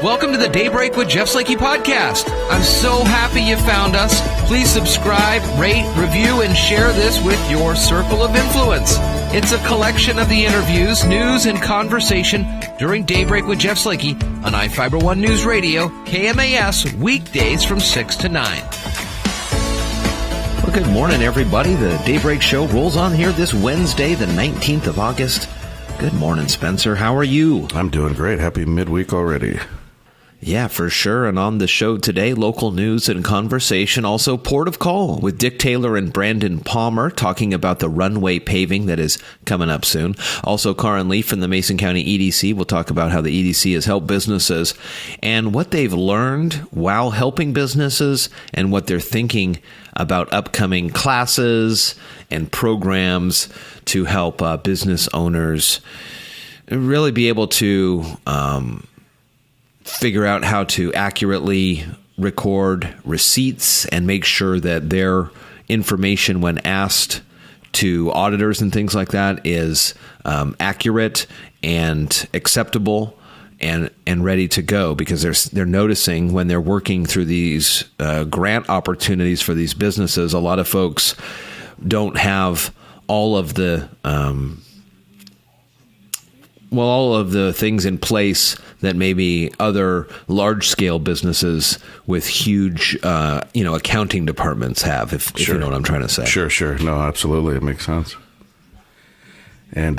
Welcome to the Daybreak with Jeff Slakey podcast. I'm so happy you found us. Please subscribe, rate, review, and share this with your circle of influence. It's a collection of the interviews, news, and conversation during Daybreak with Jeff Slakey on I-Fiber One News Radio, KMAS, weekdays from 6 to 9. Well, good morning, everybody. The Daybreak Show rolls on here this Wednesday, the 19th of August. Good morning, Spencer. How are you? I'm doing great. Happy midweek already. Yeah, for sure. And on the show today, local news and conversation. Also, Port of Call with Dick Taylor and Brandon Palmer talking about the runway paving that is coming up soon. Also, Karin Leaf from the Mason County EDC will talk about how the EDC has helped businesses and what they've learned while helping businesses and what they're thinking about upcoming classes and programs to help business owners really be able to figure out how to accurately record receipts and make sure that their information when asked to auditors and things like that is accurate and acceptable and ready to go, because they're noticing when they're working through these grant opportunities for these businesses, a lot of folks don't have all of the all of the things in place that maybe other large-scale businesses with huge, accounting departments have, if you know what I'm trying to say. Sure. No, absolutely. It makes sense. And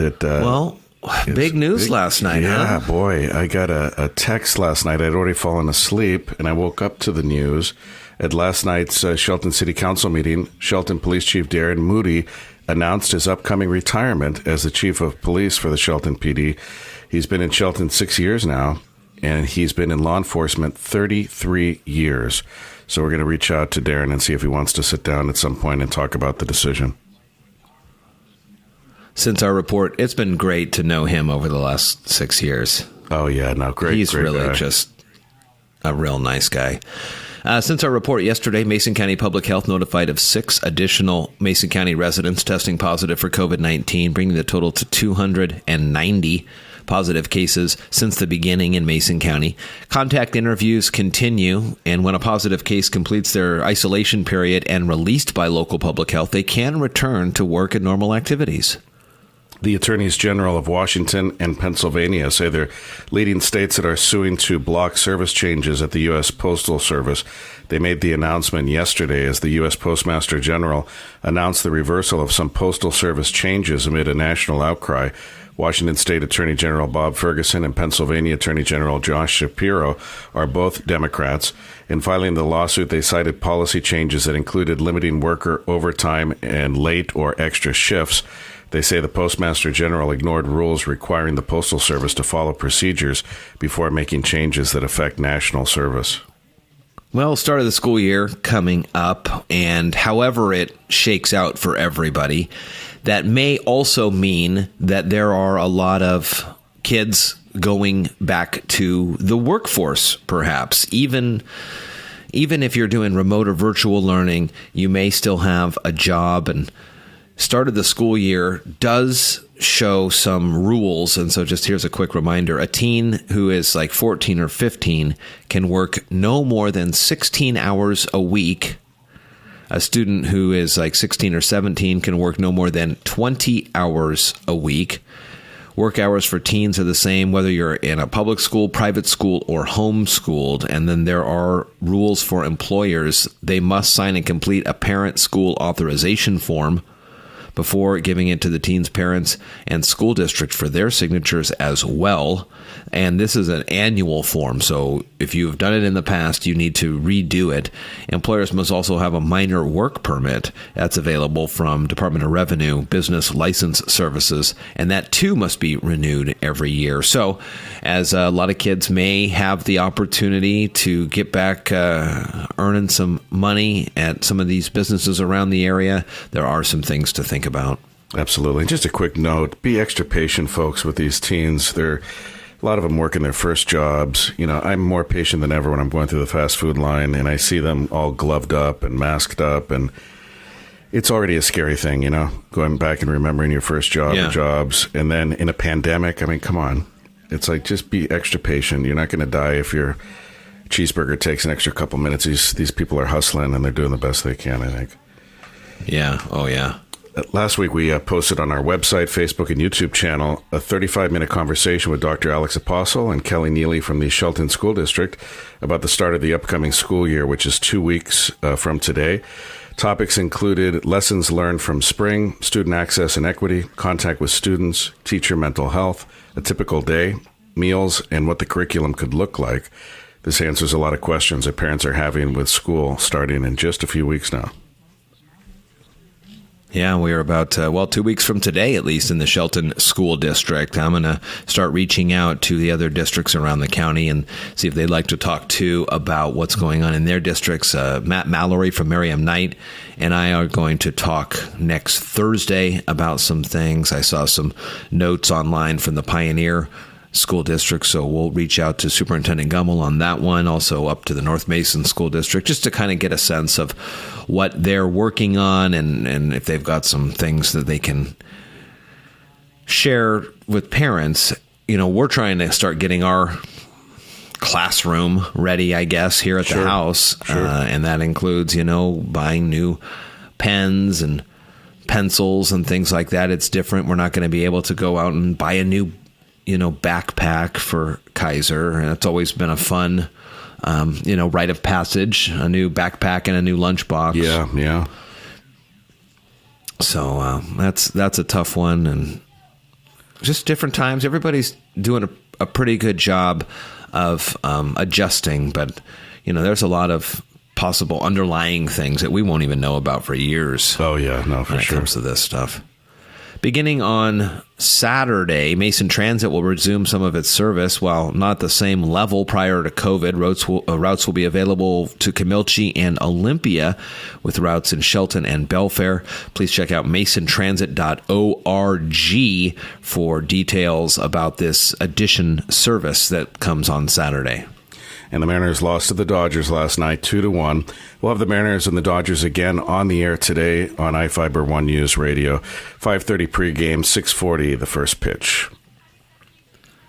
big news last night, yeah, huh? Boy, I got a text last night. I'd already fallen asleep, and I woke up to the news. At last night's Shelton City Council meeting, Shelton Police Chief Darren Moody announced his upcoming retirement as the Chief of Police for the Shelton PD. He's been in Shelton 6 years now, and he's been in law enforcement 33 years. So we're going to reach out to Darren and see if he wants to sit down at some point and talk about the decision. Since our report, it's been great to know him over the last 6 years. Oh, yeah. No, great. He's great really guy. Just a real nice guy. Since our report yesterday, Mason County Public Health notified of 6 additional Mason County residents testing positive for COVID-19, bringing the total to 290 positive cases since the beginning in Mason County. Contact interviews continue, and when a positive case completes their isolation period and released by local public health, they can return to work and normal activities. The attorneys general of Washington and Pennsylvania say they're leading states that are suing to block service changes at the U.S. Postal Service. They made the announcement yesterday as the U.S. Postmaster General announced the reversal of some Postal Service changes amid a national outcry. Washington State Attorney General Bob Ferguson and Pennsylvania Attorney General Josh Shapiro are both Democrats. In filing the lawsuit, they cited policy changes that included limiting worker overtime and late or extra shifts. They say the Postmaster General ignored rules requiring the Postal Service to follow procedures before making changes that affect national service. Well, start of the school year coming up, and however it shakes out for everybody, that may also mean that there are a lot of kids going back to the workforce, perhaps. Even if you're doing remote or virtual learning, you may still have a job, and start of the school year does show some rules. And so just here's a quick reminder. A teen who is like 14 or 15 can work no more than 16 hours a week. A student who is like 16 or 17 can work no more than 20 hours a week. Work hours for teens are the same whether you're in a public school, private school, or homeschooled. And then there are rules for employers. They must sign and complete a parent school authorization form before giving it to the teen's parents and school district for their signatures as well. And this is an annual form, so if you've done it in the past, you need to redo it. Employers must also have a minor work permit that's available from Department of Revenue Business License Services, and that too must be renewed every year. So as a lot of kids may have the opportunity to get back earning some money at some of these businesses around the area, there are some things to think about. Absolutely. Just a quick note, be extra patient, folks, with these teens. A lot of them working their first jobs. You know, I'm more patient than ever when I'm going through the fast food line and I see them all gloved up and masked up, and it's already a scary thing, you know, going back and remembering your first job or jobs. And then in a pandemic, I mean, come on. It's like, just be extra patient. You're not going to die if your cheeseburger takes an extra couple minutes. These people are hustling, and they're doing the best they can, I think. Yeah. Oh, yeah. Last week, we posted on our website, Facebook, and YouTube channel a 35-minute conversation with Dr. Alex Apostle and Kelly Neely from the Shelton School District about the start of the upcoming school year, which is 2 weeks from today. Topics included lessons learned from spring, student access and equity, contact with students, teacher mental health, a typical day, meals, and what the curriculum could look like. This answers a lot of questions that parents are having with school starting in just a few weeks now. Yeah, we are about, 2 weeks from today, at least, in the Shelton School District. I'm going to start reaching out to the other districts around the county and see if they'd like to talk, too, about what's going on in their districts. Matt Mallory from Merriam Knight and I are going to talk next Thursday about some things. I saw some notes online from the Pioneer School District, so we'll reach out to Superintendent Gummel on that one, also up to the North Mason School District, just to kind of get a sense of what they're working on and if they've got some things that they can share with parents. You know, we're trying to start getting our classroom ready, I guess, here at the house, and that includes, buying new pens and pencils and things like that. It's different. We're not going to be able to go out and buy a new backpack for Kaiser. And it's always been a fun, rite of passage, a new backpack and a new lunchbox. Yeah. So that's a tough one. And just different times. Everybody's doing a pretty good job of adjusting. But, there's a lot of possible underlying things that we won't even know about for years. Oh, yeah. No, for sure. When it comes to this stuff. Beginning on Saturday, Mason Transit will resume some of its service. While not the same level prior to COVID, routes will be available to Camilchi and Olympia, with routes in Shelton and Belfair. Please check out masontransit.org for details about this addition service that comes on Saturday. And the Mariners lost to the Dodgers last night, 2-1. We'll have the Mariners and the Dodgers again on the air today on iFiber One News Radio. 5:30 pregame, 6:40 the first pitch.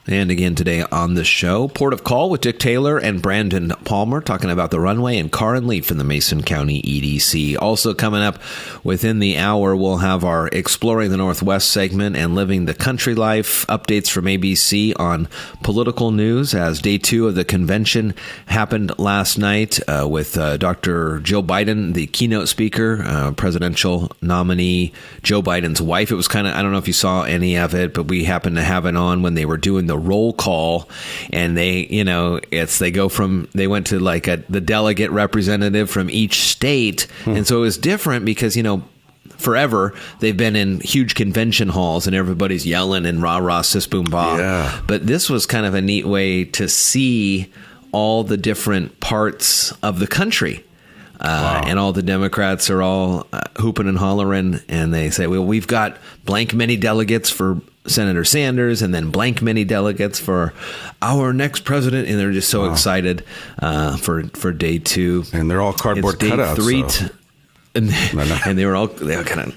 And again today on the show, Port of Call with Dick Taylor and Brandon Palmer talking about the runway, and Karin Leaf from the Mason County EDC. Also coming up within the hour, we'll have our Exploring the Northwest segment and Living the Country Life updates from ABC on political news, as day 2 of the convention happened last night with Dr. Joe Biden, the keynote speaker, presidential nominee Joe Biden's wife. It was kind of, I don't know if you saw any of it, but we happened to have it on when they were doing the roll call, and they went to like the delegate representative from each state. And so it was different because, forever they've been in huge convention halls and everybody's yelling and rah rah sis boom bah. Yeah. But this was kind of a neat way to see all the different parts of the country. Wow. And all the Democrats are all hooping and hollering, and they say, well, we've got blank many delegates for Senator Sanders, and then blank many delegates for our next president, and they're just so excited for day 2. And they're all cardboard cutouts. Day 3 so. And they were kind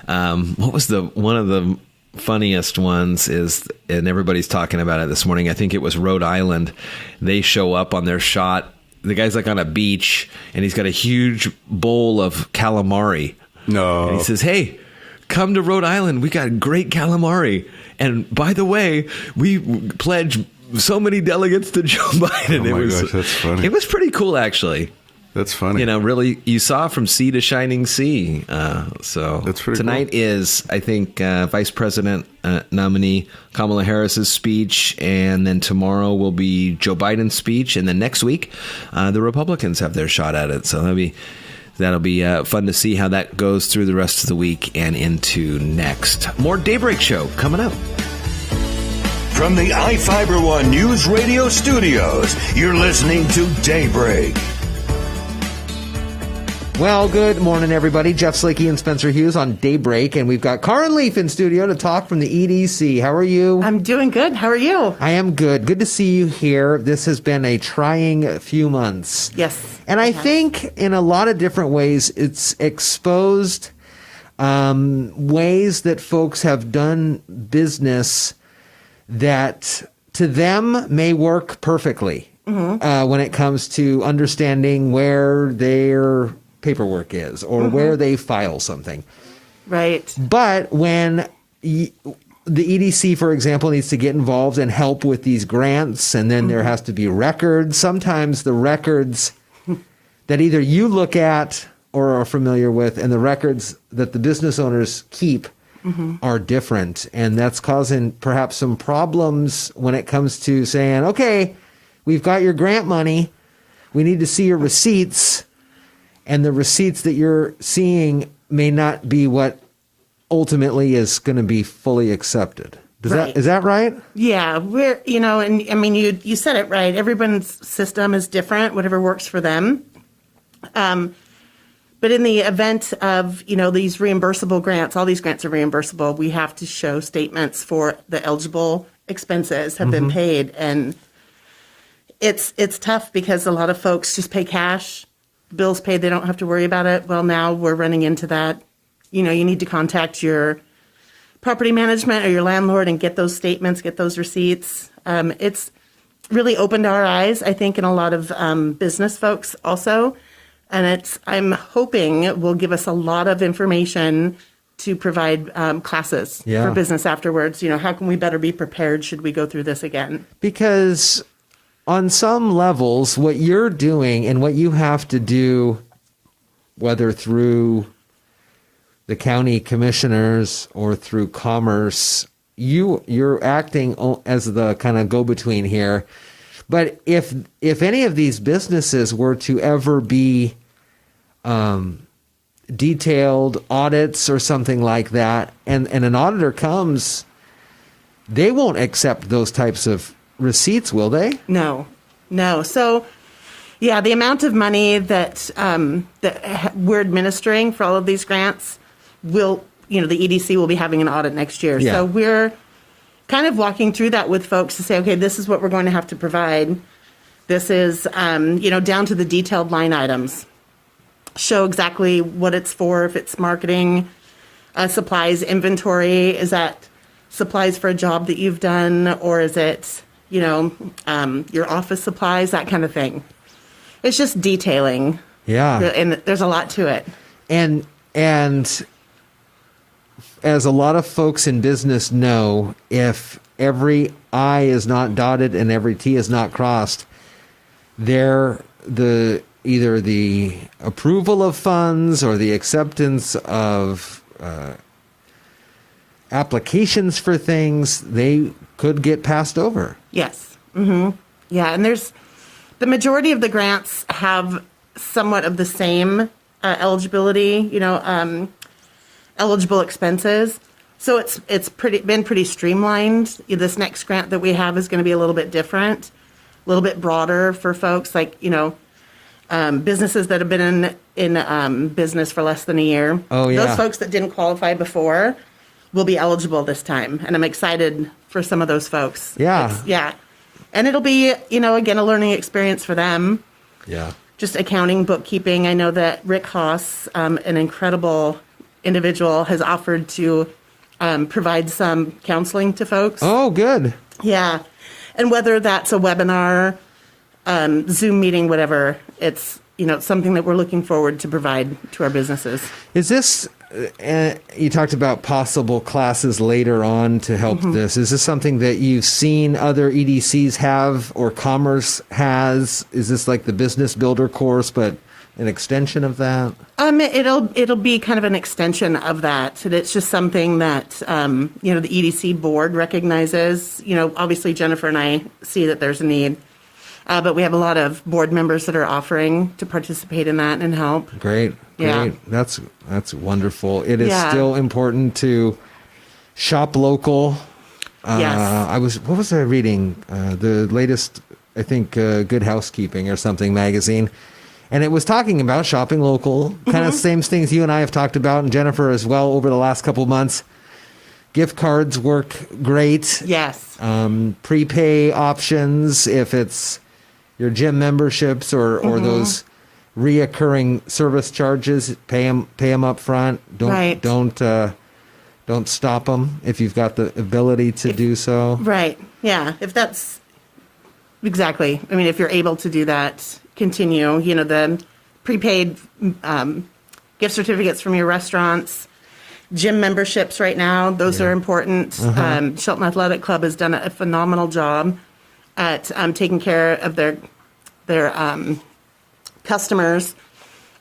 of. What was one of the funniest ones is, and everybody's talking about it this morning, I think it was Rhode Island. They show up on their shot. The guy's like on a beach, and he's got a huge bowl of calamari. No. And he says, hey, come to Rhode Island. We got great calamari. And by the way, we pledge so many delegates to Joe Biden. Oh my gosh, that's funny. It was pretty cool, actually. That's funny. Really, you saw from sea to shining sea. So that's pretty tonight cool. is, I think, Vice President nominee Kamala Harris's speech, and then tomorrow will be Joe Biden's speech, and then next week the Republicans have their shot at it. So that'll be fun to see how that goes through the rest of the week and into next. More Daybreak Show coming up. From the iFiber One News Radio studios, you're listening to Daybreak. Well, good morning, everybody. Jeff Slakey and Spencer Hughes on Daybreak, and we've got Karin Leaf in studio to talk from the EDC. How are you? I'm doing good. How are you? I am good. Good to see you here. This has been a trying few months. Yes. And I think in a lot of different ways, it's exposed ways that folks have done business that to them may work perfectly when it comes to understanding where their paperwork is or where they file something. Right. But when the EDC, for example, needs to get involved and help with these grants, and then there has to be records. Sometimes the records that either you look at or are familiar with and the records that the business owners keep are different. And that's causing perhaps some problems when it comes to saying, okay, we've got your grant money. We need to see your receipts. And the receipts that you're seeing may not be what ultimately is going to be fully accepted. Is that right? Yeah, we're, and I mean, you said it right. Everyone's system is different, whatever works for them. But in the event of, these reimbursable grants, all these grants are reimbursable, we have to show statements for the eligible expenses have been paid. And it's tough because a lot of folks just pay cash, bills paid, they don't have to worry about it. Well, now we're running into that. You need to contact your property management or your landlord and get those statements, get those receipts. It's really opened our eyes, I think, in a lot of business folks also. And I'm hoping it will give us a lot of information to provide classes for business afterwards. How can we better be prepared should we go through this again? Because on some levels, what you're doing and what you have to do, whether through the county commissioners or through commerce, you're acting as the kind of go-between here. But if any of these businesses were to ever be detailed audits or something like that, and an auditor comes, they won't accept those types of receipts, will they? No. So, yeah, the amount of money that we're administering for all of these grants will, the EDC will be having an audit next year. Yeah. So we're kind of walking through that with folks to say, okay, this is what we're going to have to provide. This is, down to the detailed line items. Show exactly what it's for, if it's marketing, supplies, inventory. Is that supplies for a job that you've done, or is it, your office supplies, that kind of thing. It's just detailing. Yeah. And there's a lot to it. And as a lot of folks in business know, if every I is not dotted and every T is not crossed, either the approval of funds or the acceptance of applications for things, they could get passed over. Yes. Yeah, and the majority of the grants have somewhat of the same eligibility, eligible expenses. So it's been pretty streamlined. This next grant that we have is going to be a little bit different, a little bit broader for folks like, businesses that have been in business for less than a year. Oh, yeah. Those folks that didn't qualify before will be eligible this time. And I'm excited for some of those folks. Yeah. And it'll be, again, a learning experience for them. Yeah. Just accounting, bookkeeping. I know that Rick Haas, an incredible individual, has offered to provide some counseling to folks. Oh, good. Yeah. And whether that's a webinar, Zoom meeting, whatever, it's, something that we're looking forward to provide to our businesses. Is this, you talked about possible classes later on to help this. Is this something that you've seen other EDCs have or Commerce has? Is this like the Business Builder course, but an extension of that? It'll be kind of an extension of that. And it's just something that, the EDC board recognizes. Obviously Jennifer and I see that there's a need. But we have a lot of board members that are offering to participate in that and help. Great. Yeah. That's wonderful. It is still important to shop local. Yes. What was I reading? The latest, I think, Good Housekeeping or something magazine. And it was talking about shopping local, kind of same things you and I have talked about, and Jennifer as well over the last couple of months. Gift cards work great. Yes. Prepay options, if it's your gym memberships or those reoccurring service charges, pay them up front. Don't Don't stop them if you've got the ability to do so. Right. Yeah. If that's exactly. I mean, if you're able to do that, continue. You know, the prepaid gift certificates from your restaurants, gym memberships right now, those are important. Shelton Athletic Club has done a phenomenal job at taking care of their customers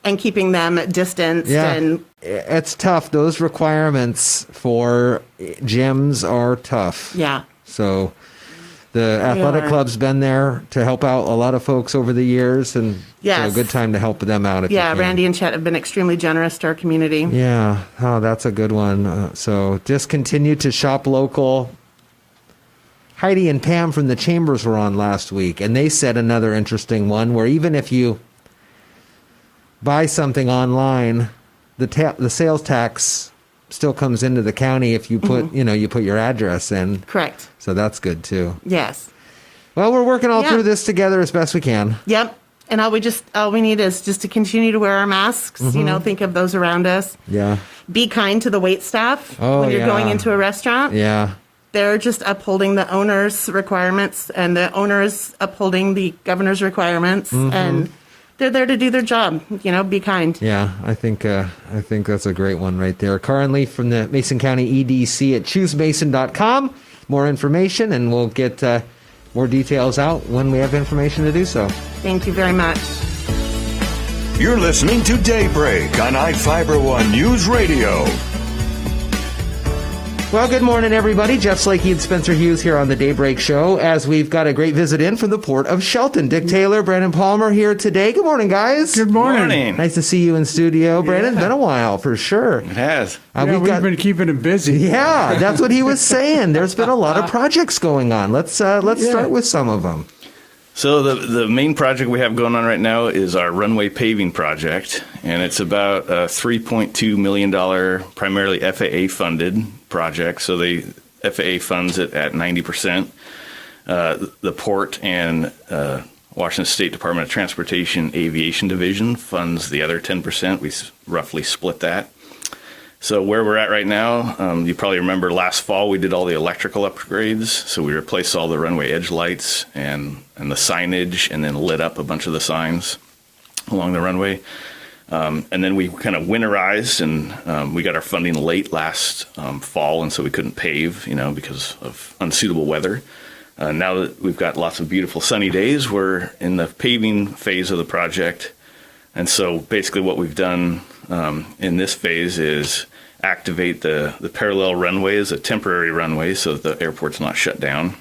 and keeping them distanced. Yeah. And It's tough. Those requirements for gyms are tough. yeah. So the athletic are. club's been there to help out a lot of folks over the years, and Yes. so a good time to help them out if you Yeah, can. Randy and Chet have been extremely generous to our community. Yeah, oh, that's a good one. So just continue to shop local. Heidi and Pam from the Chambers were on last week, and they said another interesting one where even if you buy something online, the sales tax still comes into the county if you put you put your address in. Correct. So that's good too. Yes. Well, we're working all Yeah. through this together as best we can. Yep. And all we need is just to continue to wear our masks, think of those around us. Yeah. Be kind to the wait staff Oh, when you're yeah. going into a restaurant. Yeah. They're just upholding the owner's requirements, and the owner is upholding the governor's requirements, and they're there to do their job. Be kind. Yeah, I think that's a great one right there. Karin Leaf from the Mason County EDC at choosemason.com. More information, and we'll get more details out when we have information to do so. Thank you very much. You're listening to Daybreak on iFiber One News Radio. Well, good morning, everybody. Jeff Slakey and Spencer Hughes here on the Daybreak Show, as we've got a great visit in from the Port of Shelton. Dick Taylor, Brandon Palmer here today. Good morning, guys. Good morning. Nice to see you in studio. Brandon, been a while for sure. It has. We've been keeping him busy. Yeah, that's what he was saying. There's been a lot of projects going on. Let's start with some of them. So the main project we have going on right now is our runway paving project, and it's about a $3.2 million, primarily FAA funded project. So the FAA funds it at 90%. The Port and Washington State Department of Transportation Aviation Division funds the other 10%. We roughly split that. So where we're at right now, you probably remember last fall we did all the electrical upgrades. So we replaced all the runway edge lights and the signage, and then lit up a bunch of the signs along the runway. And then we kind of winterized, and we got our funding late last fall, and so we couldn't pave, because of unsuitable weather. Now that we've got lots of beautiful sunny days, we're in the paving phase of the project. And so basically what we've done in this phase is activate the parallel runway as a temporary runway so that the airport's not shut down.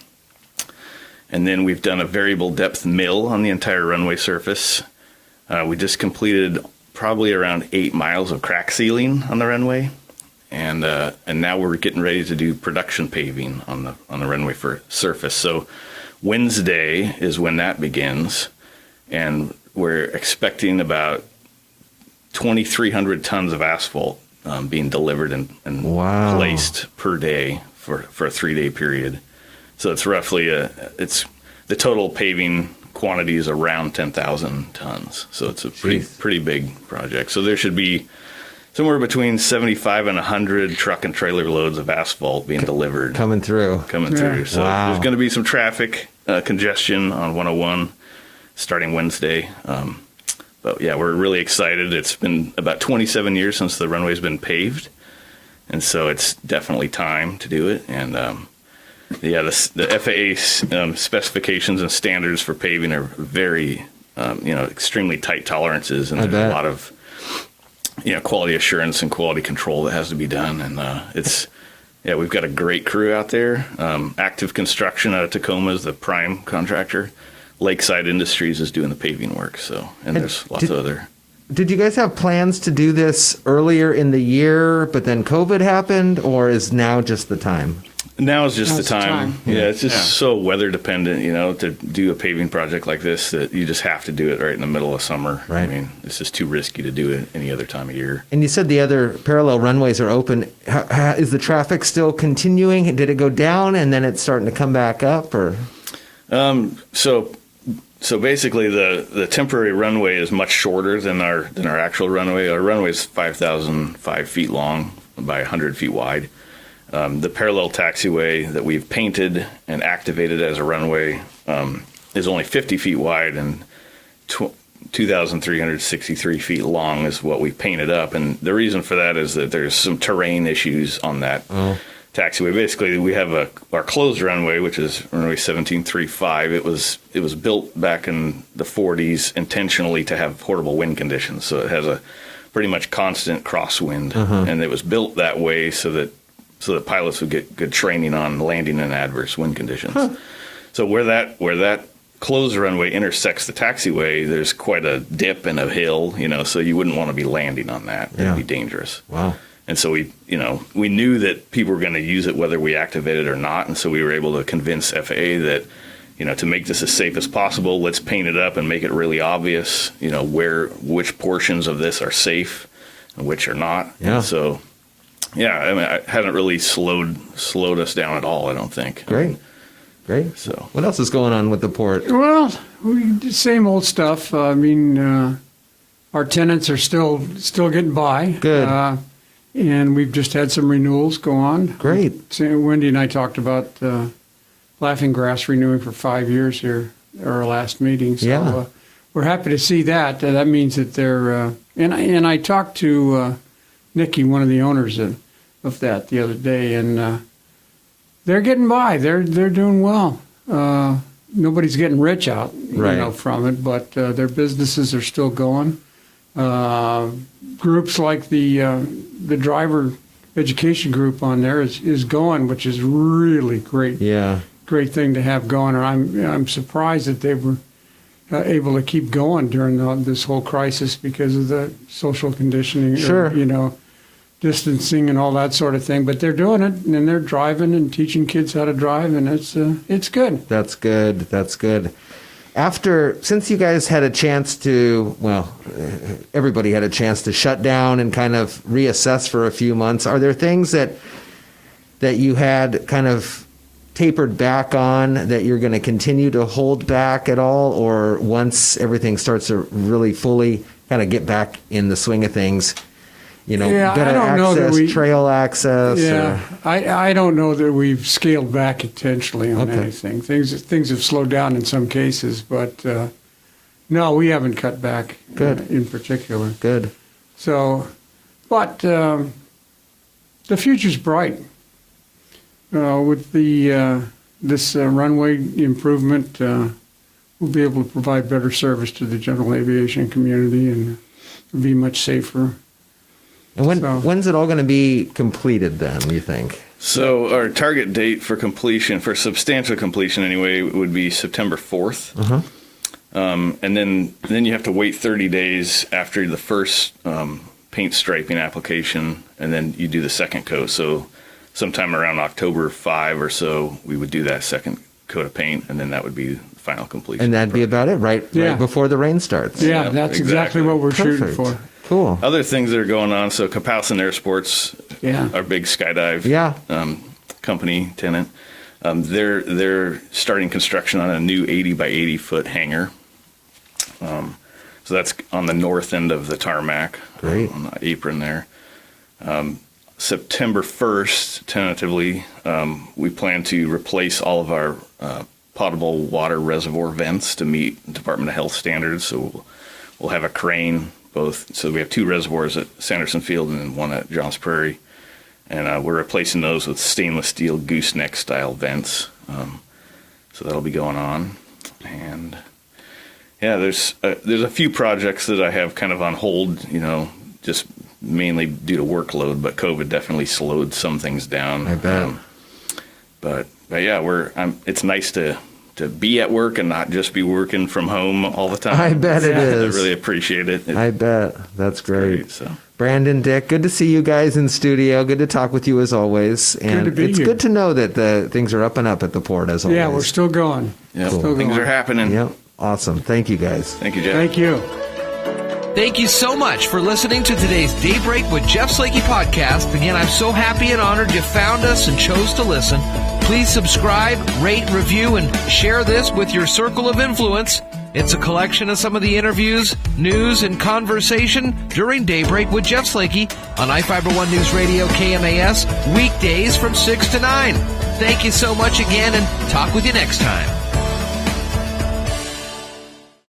And then we've done a variable depth mill on the entire runway surface. We just completed probably around 8 miles of crack sealing on the runway. And now we're getting ready to do production paving on the runway for surface. So Wednesday is when that begins. And we're expecting about 2,300 tons of asphalt being delivered and Wow. placed per day for a 3-day period. So it's roughly the total paving quantity is around 10,000 tons. So it's a pretty big project. So there should be somewhere between 75 and 100 truck and trailer loads of asphalt being delivered. Coming through. So Wow. there's going to be some traffic congestion on 101 starting Wednesday. But yeah, we're really excited. It's been about 27 years since the runway's been paved. And so it's definitely time to do it. And the FAA specifications and standards for paving are very, extremely tight tolerances. And there's a lot of, quality assurance and quality control that has to be done. And we've got a great crew out there. Active Construction out of Tacoma is the prime contractor. Lakeside Industries is doing the paving work. And there's lots of other. Did you guys have plans to do this earlier in the year, but then COVID happened, or is now just the time? Now is just the time. Yeah, it's just so weather dependent, to do a paving project like this that you just have to do it right in the middle of summer. Right. I mean, it's just too risky to do it any other time of year. And you said the other parallel runways are open. Is the traffic still continuing? Did it go down and then it's starting to come back up, or? So basically, the temporary runway is much shorter than our actual runway. Our runway is 5,005 feet long by 100 feet wide. The parallel taxiway that we've painted and activated as a runway is only 50 feet wide and 2,363 feet long is what we painted up. And the reason for that is that there's some terrain issues on that taxiway. Basically, we have our closed runway, which is runway 1735. It was built back in the 40s intentionally to have horrible wind conditions. So it has a pretty much constant crosswind, and it was built that way so that pilots would get good training on landing in adverse wind conditions. So where that closed runway intersects the taxiway, there's quite a dip and a hill, so you wouldn't want to be landing on that. It'd be dangerous. Wow. And so we knew that people were going to use it whether we activated it or not, and so we were able to convince FAA that, to make this as safe as possible, let's paint it up and make it really obvious, which portions of this are safe and which are not. Yeah. And so, it hasn't really slowed us down at all, I don't think. Great. So, what else is going on with the port? Well, same old stuff. I mean, our tenants are still getting by. Good. And we've just had some renewals go on. Great. So Wendy and I talked about Laughing Grass renewing for 5 years here at our last meeting. So we're happy to see that. That means that they're and I talked to Nikki, one of the owners of that, the other day, and they're getting by. They're doing well. Nobody's getting rich out, from it, but their businesses are still going. Groups like the driver education group on there is going, which is really great. Yeah, great thing to have going. And I'm surprised that they were able to keep going during this whole crisis because of the social conditioning. Sure, distancing and all that sort of thing. But they're doing it, and they're driving and teaching kids how to drive, and it's good. That's good. Since you guys had a chance to, everybody had a chance to shut down and kind of reassess for a few months, are there things that you had kind of tapered back on that you're going to continue to hold back at all? Or once everything starts to really fully kind of get back in the swing of things, better access, trail access? I don't know that we've scaled back intentionally on anything. Things have slowed down in some cases, but no, we haven't cut back. Good. In particular. Good. So, but the future's bright. With this runway improvement, we'll be able to provide better service to the general aviation community and be much safer. And when's it all going to be completed then, you think? So our target date for completion, for substantial completion anyway, would be September 4th. And then you have to wait 30 days after the first paint striping application, and then you do the second coat. So sometime around October 5 or so, we would do that second coat of paint, and then that would be the final completion. And that'd be about it, right before the rain starts. Yeah, that's exactly what we're shooting for. Cool. Other things that are going on, so Kapowsin Air Sports, our big skydive company tenant, they're starting construction on a new 80 by 80 foot hangar. So that's on the north end of the tarmac. Great. On the apron there. September 1st, tentatively, we plan to replace all of our potable water reservoir vents to meet Department of Health standards. So we'll have a crane. So we have two reservoirs at Sanderson Field and one at Johns Prairie, and we're replacing those with stainless steel gooseneck style vents. So that'll be going on, and there's a few projects that I have kind of on hold, just mainly due to workload, but COVID definitely slowed some things down. I bet. But it's nice to be at work and not just be working from home all the time. I bet it is. I really appreciate it. I bet. That's great. So. Brandon, Dick, good to see you guys in studio. Good to talk with you as always. And it's good to know that the things are up and up at the port as always. Yeah, we're still going. Yeah, cool. Things are happening. Yep. Awesome. Thank you, guys. Thank you, Jeff. Thank you. Thank you so much for listening to today's Daybreak with Jeff Slakey podcast. Again, I'm so happy and honored you found us and chose to listen. Please subscribe, rate, review, and share this with your circle of influence. It's a collection of some of the interviews, news, and conversation during Daybreak with Jeff Slakey on iFiber One News Radio KMAS, weekdays from 6 to 9. Thank you so much again, and talk with you next time.